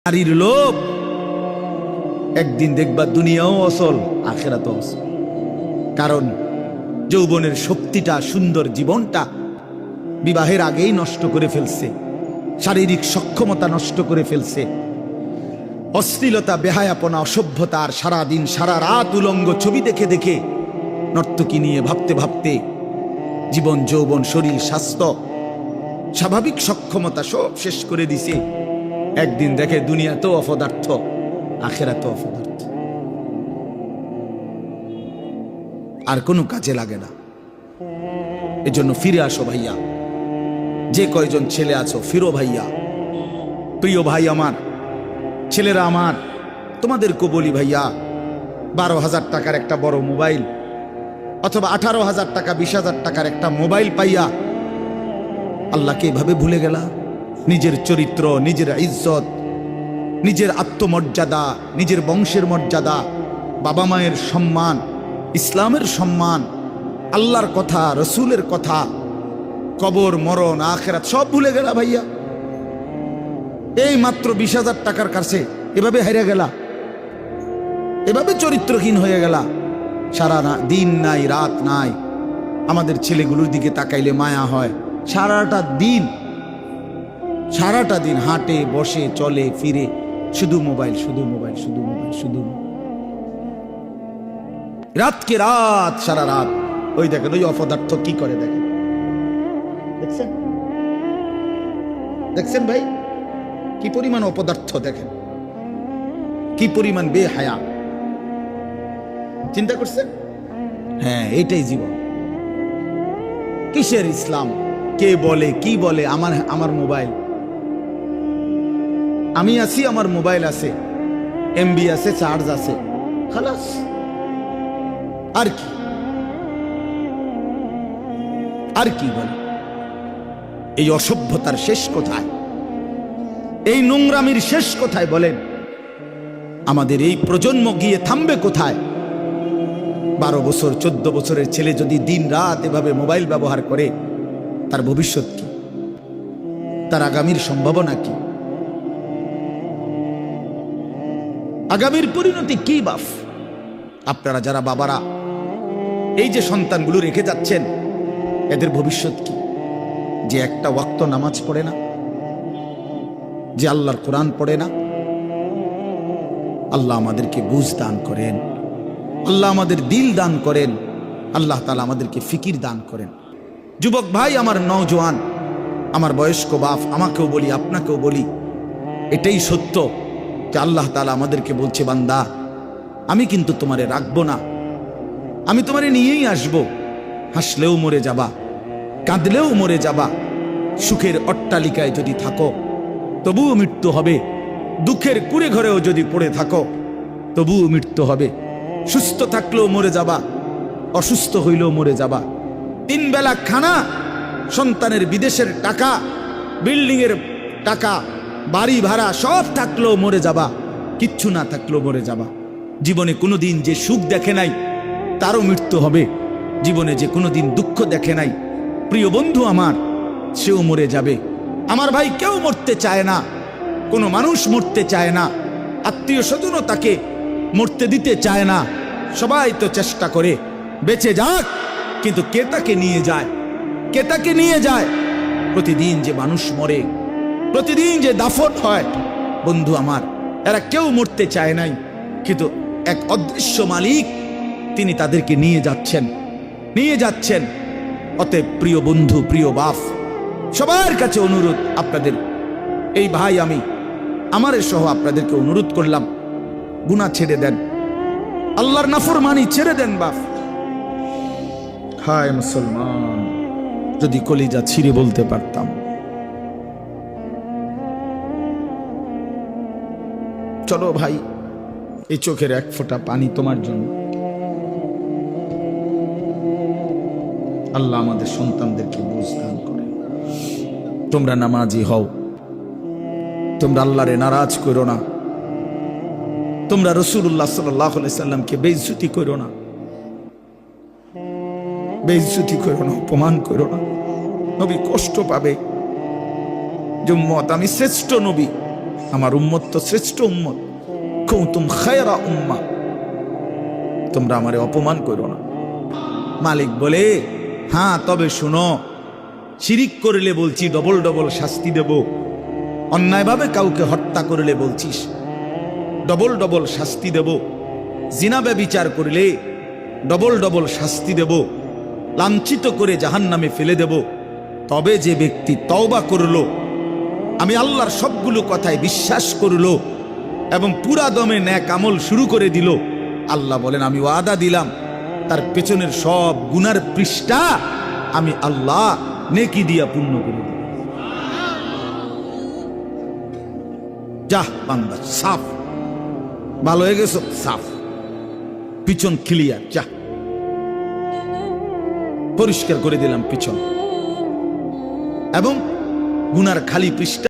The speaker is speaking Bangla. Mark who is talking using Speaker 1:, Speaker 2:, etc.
Speaker 1: নারীর লোভ, একদিন দেখবা দুনিয়াও অসল, আখিরাতও অসল। কারণ যৌবনের শক্তিটা, সুন্দর জীবনটা বিবাহের আগেই নষ্ট করে ফেলছে, শারীরিক সক্ষমতা নষ্ট করে ফেলছে। অশ্লীলতা, বেহায়াপনা, অসভ্যতা, আর সারাদিন সারা রাত উলঙ্গ ছবি দেখে দেখে নর্তকী নিয়ে ভাবতে ভাবতে জীবন, যৌবন, শরীর, স্বাস্থ্য, স্বাভাবিক সক্ষমতা সব শেষ করে দিছে। একদিন দেখে দুনিয়াতেও অপদার্থ, আখিরাতেও অপদার্থ, আর কোনো কাজে লাগে না। এজন্য ফিরে আসো ভাইয়া, যে কয়জন ছেলে আছো ফিরো ভাইয়া। প্রিয় ভাই আমার, ছেলেরা আমার, তোমাদেরকে বলি ভাইয়া, 12,000 টাকার একটা বড় মোবাইল অথবা 18,000 টাকা, 20,000 টাকার একটা মোবাইল পাইয়া আল্লাহকে এভাবে ভুলে গেলা। নিজের চরিত্র, নিজের ইজ্জত, নিজের আত্মমর্যাদা, নিজের বংশের মর্যাদা, বাবা মায়ের সম্মান, ইসলামের সম্মান, আল্লাহর কথা, রসুলের কথা, কবর, মরণ, আখিরাত সব ভুলে গেলা ভাইয়া। এই মাত্র 20,000 টাকার কাছে এভাবে হেরে গেলা, এভাবে চরিত্রহীন হয়ে গেলা। সারা দিন নাই, রাত নাই। আমাদের ছেলেগুলোর দিকে তাকাইলে মায়া হয়। সারাটা দিন হাঁটে, বসে, চলে, ফিরে, শুধু মোবাইল, শুধু মোবাইল, শুধু মোবাইল, শুধু রাতকে রাত, সারা রাত। ওই দেখেন ওই অপদার্থ কি করে, দেখেন, দেখছেন, দেখছেন ভাই কি পরিমাণ অপদার্থ, দেখেন কি পরিমাণ বেহায়া। চিন্তা করছেন? হ্যাঁ, এটাই জীবন। কিসের ইসলাম? কে বলে, কি বলে? আমার মোবাইল, আমি আছি, আমার মোবাইল আছে, এমবি আছে, চার্জ আছে, খালাস। আর কি, আর কি বলে? এই অসভ্যতার শেষ কোথায়? এই নোংরামির শেষ কোথায় বলেন? আমাদের এই প্রজন্ম গিয়ে থামবে কোথায়? 12 বছর, 14 বছরের ছেলে যদি দিন রাত এভাবে মোবাইল ব্যবহার করে, তার ভবিষ্যৎ কি? তার আগামীর সম্ভাবনা কি? আগামীর পরিণতি কি বাপ? আপনারা যারা বাবারা এই যে সন্তানগুলো রেখে যাচ্ছেন, এদের ভবিষ্যৎ কি? যে একটা ওয়াক্ত নামাজ পড়ে না, যে আল্লাহর কোরআন পড়ে না। আল্লাহ আমাদেরকে বুঝ দান করেন, আল্লাহ আমাদের দিল দান করেন, আল্লাহ তাআলা আমাদেরকে ফিকির দান করেন। যুবক ভাই আমার, নওজোয়ান আমার, বয়স্ক বাপ, আমাকেও বলি, আপনাকেও বলি, এটাই সত্য যে আল্লাহ তাআলা আমাদেরকে বলছে, বান্দা আমি কিন্তু তোমারে রাখবো না, আমি তোমারে নিয়েই আসবো। হাসলেও মরে যাবা, কাঁদলেও মরে যাবা। সুখের অট্টালিকায় যদি থাকো তবুও মৃত্যু হবে, দুঃখের কুড়ে ঘরেও যদি পড়ে থাকো তবুও মৃত্যু হবে। সুস্থ থাকলেও মরে যাবা, অসুস্থ হইলেও মরে যাবা। 3 বেলা খানা, সন্তানের বিদেশের টাকা, বিল্ডিং এর টাকা, বাড়ি ভাড়া সব থাকলেও মরে যাবা, কিচ্ছু না থাকলেও মরে যাবা। জীবনে কোনোদিন যে সুখ দেখে নাই তারও মৃত্যু হবে। জীবনে যে কোনোদিন দুঃখ দেখে নাই, প্রিয় বন্ধু আমার, সেও মরে যাবে। আমার ভাই, কেউ মরতে চায় না, কোনো মানুষ মরতে চায় না, আত্মীয় স্বজনও তাকে মরতে দিতে চায় না। সবাই তো চেষ্টা করে বেঁচে যাক, কিন্তু কে তাকে নিয়ে যায়? কে তাকে নিয়ে যায়? প্রতিদিন যে মানুষ মরে, প্রতিদিন যে দাফন হয়, বন্ধু আমার, এরা কেউ মরতে চায় নাই, কিন্তু এক অদৃশ্য মালিক তিনি তাদেরকে নিয়ে যাচ্ছেন, নিয়ে যাচ্ছেন। অতএব প্রিয় বন্ধু, প্রিয় বাপ, সবার কাছে অনুরোধ, আপনাদের এই ভাই, আমি আমার সহ আপনাদেরকে অনুরোধ করলাম, গুনাহ ছেড়ে দেন, আল্লাহর নাফরমানি ছেড়ে দেন বাপ। হায় মুসলমান, যদি কলিজা ছিঁড়ে বলতে পারতাম। চলো ভাই, এই চোখের এক ফোঁটা পানি তোমার জন্য। আল্লাহ আমাদের সন্তানদেরকে বুঝ দান করে। তোমরা নামাজি হও, তোমরা আল্লাহরে নারাজ করো না, তোমরা রাসূলুল্লাহ সাল্লাল্লাহু আলাইহি সাল্লামকে বেইজ্জতি করো না, বেইজ্জতি করো না, অপমান করো না। নবী কষ্ট পাবে যে উম্মত, আমি শ্রেষ্ঠ নবী, আমার উম্মত তো শ্রেষ্ঠ উম্মত, কুনতুম খায়রা উম্মাহ, তোমরা আমারে অপমান করো না। মালিক বলে, হ্যাঁ তবে শুনো, শিরিক করলে বলছি ডবল ডবল শাস্তি দেব, অন্যায়ভাবে কাউকে হত্যা করলে বলছিস ডবল ডবল শাস্তি দেব, জিনা ব্যভিচার করলে ডবল ডবল শাস্তি দেব, লাঞ্ছিত করে জাহান্নামে ফেলে দেব। তবে যে ব্যক্তি তওবা করলো, আমি আল্লাহর সবগুলো কথায় বিশ্বাস করলো এবং পুরা দমে নেক আমল শুরু করে দিল, আল্লাহ বলেন আমি ওয়াদা দিলাম তার পেছনের সব গুনার পৃষ্ঠা আমি আল্লাহ নেকি দিয়া পূর্ণ করে দিই। যা বান্দা, সাফ, ভালো হয়ে গেছো, সাফ, পিছন ক্লিয়ার, যা পরিষ্কার করে দিলাম পিছন, এবং গুনার খালি পৃষ্ঠা